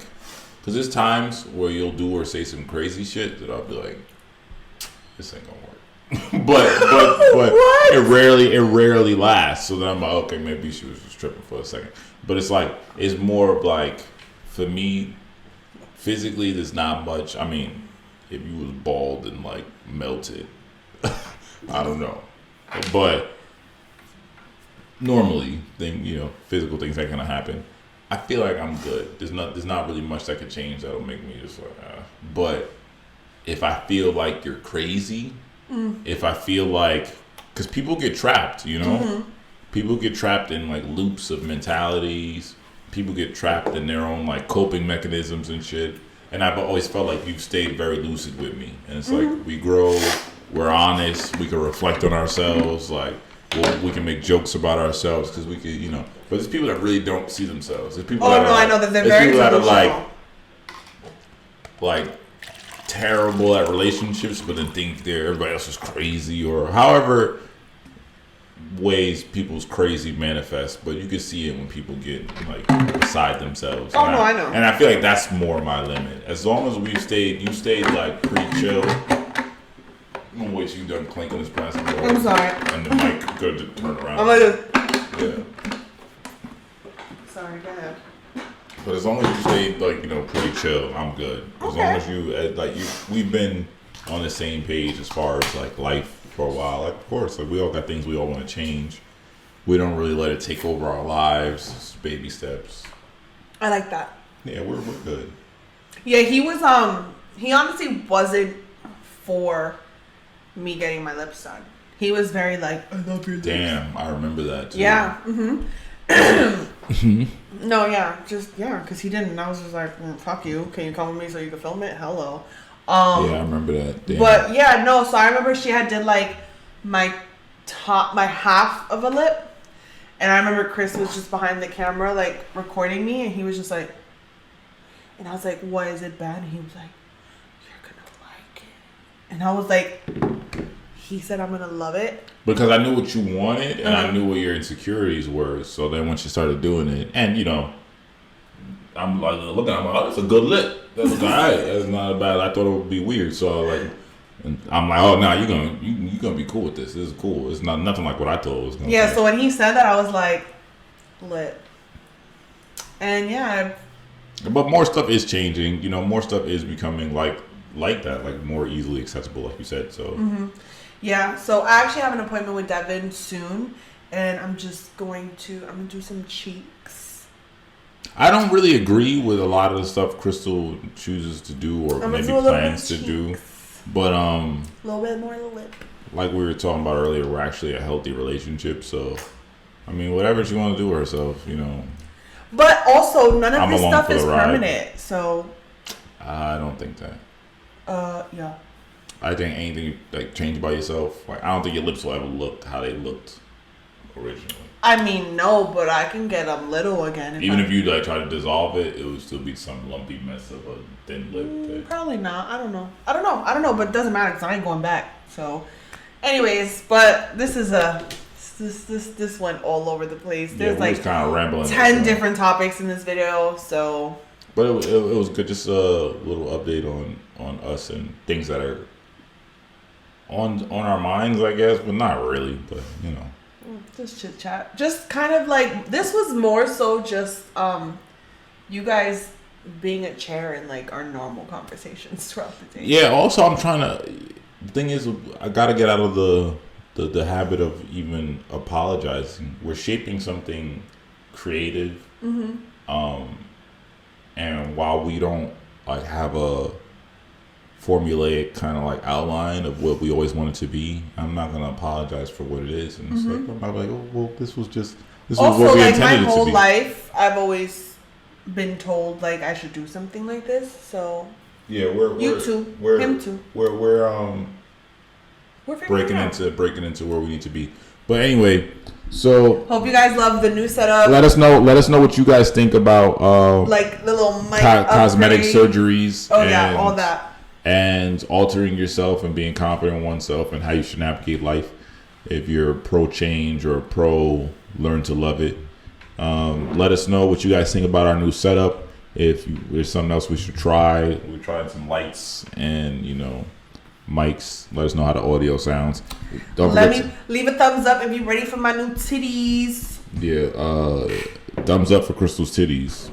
because there's times where you'll do or say some crazy shit that I'll be like, this ain't gonna work. but it rarely lasts. So then I'm like, okay, maybe she was just tripping for a second. But it's like, it's more of like, for me, physically, there's not much. I mean, if you was bald and like melted, I don't know. But normally, physical things ain't gonna happen. I feel like I'm good. There's not really much that could change that'll make me just like, But if I feel like you're crazy, if I feel like, because people get trapped, people get trapped in like loops of mentalities. People get trapped in their own like coping mechanisms and shit. And I've always felt like you've stayed very lucid with me. And it's like we grow, we're honest, we can reflect on ourselves, like we can make jokes about ourselves because we could, But there's people that really don't see themselves. There's people I know that they're very people that are delusional. like terrible at relationships, but then think everybody else is crazy, or however ways people's crazy manifest. But you can see it when people get like beside themselves. I know. And I feel like that's more my limit. As long as you stayed like pretty chill. I'm gonna wait till you done clinking this plastic door. I'm sorry. And the mic could turn around. I'm like, Yeah. sorry, go ahead. But as long as you stay pretty chill, I'm good. As long as we've been on the same page as far as like life for a while. Like, of course, like we all got things we all want to change. We don't really let it take over our lives. It's baby steps. I like that. Yeah, we're good. Yeah, he was he honestly wasn't for me getting my lips done. He was very like, I love your lips. Damn, I remember that too. Yeah. No, yeah, because he didn't. And I was just like, fuck you. Can you come with me so you can film it? Hello. Yeah, I remember that. Damn. But yeah, no. So I remember she did like my half of a lip, and I remember Chris was just behind the camera like recording me, and he was just like, and I was like, what, is it bad? And he was like, you're gonna like it, and I was like, he said I'm gonna love it. Because I knew what you wanted, and I knew what your insecurities were. So then when she started doing it, and I'm like looking, I'm like, oh, that's a good lip. That's all right. That's not bad. I thought it would be weird. So like, and I'm like, oh, no, you're gonna be cool with this. This is cool. It's not nothing like what I thought it was gonna be. Yeah. So when he said that, I was like, lit. And yeah. But more stuff is changing. More stuff is becoming like that, like more easily accessible, like you said. So. Mm-hmm. Yeah, so I actually have an appointment with Devin soon, and I'm going to do some cheeks. I don't really agree with a lot of the stuff Crystal chooses to do or maybe plans to do. But a little bit more lip. like we were talking about earlier, we're actually a healthy relationship. So, I mean, whatever she want to do with herself, you know. But also, none of I'm this along stuff for is the ride. permanent. So, I don't think that. yeah. I think anything like changed by yourself, like I don't think your lips will ever look how they looked originally. I mean, no, but I can get them little again. Even if you like try to dissolve it, it would still be some lumpy mess of a thin lip. Probably not. I don't know. But it doesn't matter because I ain't going back. So, anyways, but this is this went all over the place. There's we was like kind of rambling. 10 different topics in this video. So, but it was good. Just a little update on us and things that are on our minds, I guess, but not really. But you know. Just chit chat. Just kind of like this was more so just you guys being a chair in like our normal conversations throughout the day. Yeah. Also, I'm trying to. The thing is, I got to get out of the habit of even apologizing. We're shaping something creative, and while we don't like have a formulaic kind of like outline of what we always want it to be, I'm not gonna apologize for what it is, and it's like I'm not like, oh well, this was Also, what we like my intended it to whole be. life, I've always been told like I should do something like this. So Yeah, we're you too, we're him too. we're We're figuring breaking it out. breaking into where we need to be. But anyway, so Hope you guys love the new setup. let us know what you guys think about Like the little mic cosmetic upgrade. surgeries. Oh yeah, all that. And altering yourself and being confident in oneself and how you should navigate life. If you're pro change or pro learn to love it, let us know what you guys think about our new setup. If there's something else we should try, we tried some lights and mics. Let us know how the audio sounds. Don't forget Leave a thumbs up if you're ready for my new titties. thumbs up for Crystal's titties.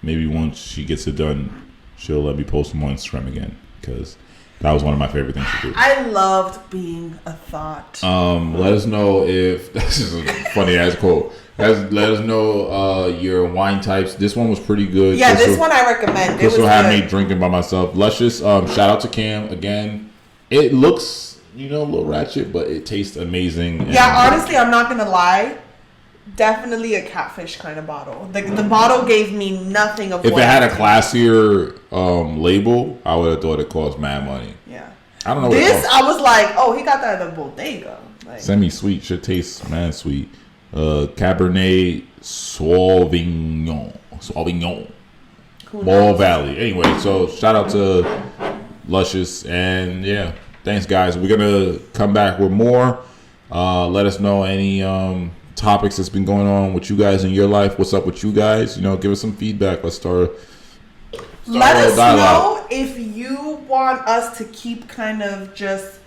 Maybe once she gets it done, she'll let me post them on Instagram again, because that was one of my favorite things to do. I loved being a thought. Let us know if this is a funny ass quote. Let us know your wine types. This one was pretty good. Yeah, this one I recommend. It was Crystal had me good. drinking by myself. Luscious. Shout out to Cam again. It looks a little ratchet, but it tastes amazing. Yeah, honestly, I'm not gonna lie. Definitely a catfish kind of bottle. The bottle gave me nothing of. If what it had a I- classier label, I would have thought it cost mad money. Yeah. I don't know what it This costs. I was like, oh, he got that at the bodega. Like, Semi-sweet. Should taste man sweet. Cabernet Sauvignon. who Ball knows? Valley. Anyway, so shout out to Luscious, and yeah, thanks guys. We're gonna come back with more. Let us know any topics that's been going on with you guys in your life. What's up with you guys? Give us some feedback. Let's start Let a us dialogue. know if you want us to keep kind of just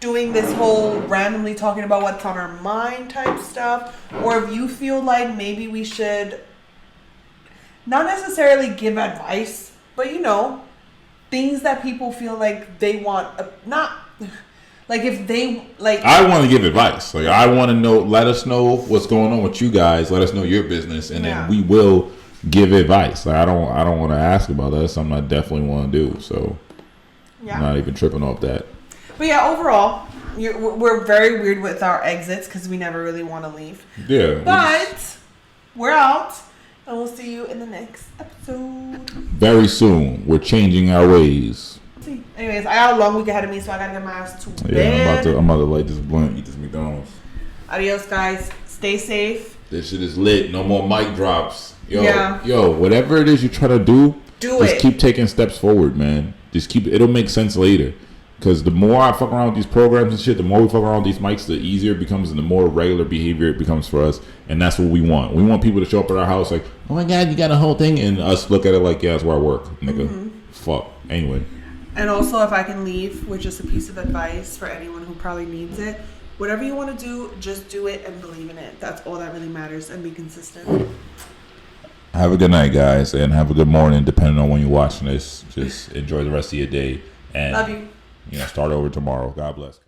doing this whole randomly talking about what's on our mind type stuff, or if you feel like maybe we should not necessarily give advice, but things that people feel like they want, not like if they like. I want to give advice. Like I want to know. Let us know what's going on with you guys. Let us know your business, and Yeah. then we will give advice. Like I don't want to ask about that. That's something I definitely want to do. So Yeah. I'm not even tripping off that. But yeah, overall, we're very weird with our exits because we never really want to leave. Yeah. But we're out, and we'll see you in the next episode. Very soon, we're changing our ways. See. Anyways, I got a long week ahead of me, so I gotta get my ass to Yeah, bed. I'm about to light this blunt, eat this McDonald's. Adios, guys. Stay safe. This shit is lit. No more mic drops. Yeah. Yo, whatever it is you try to do, Do just it. keep taking steps forward, man. Just keep. It'll make sense later. Because the more I fuck around with these programs and shit, the more we fuck around with these mics, the easier it becomes and the more regular behavior it becomes for us. And that's what we want. We want people to show up at our house like, oh my God, you got a whole thing. And us look at it like, yeah, that's where I work, nigga. Fuck. Anyway. And also, if I can leave with just a piece of advice for anyone who probably needs it, whatever you want to do, just do it and believe in it. That's all that really matters, and be consistent. Have a good night, guys. And have a good morning, depending on when you're watching this. Just enjoy the rest of your day. And, Love you. start over tomorrow. God bless.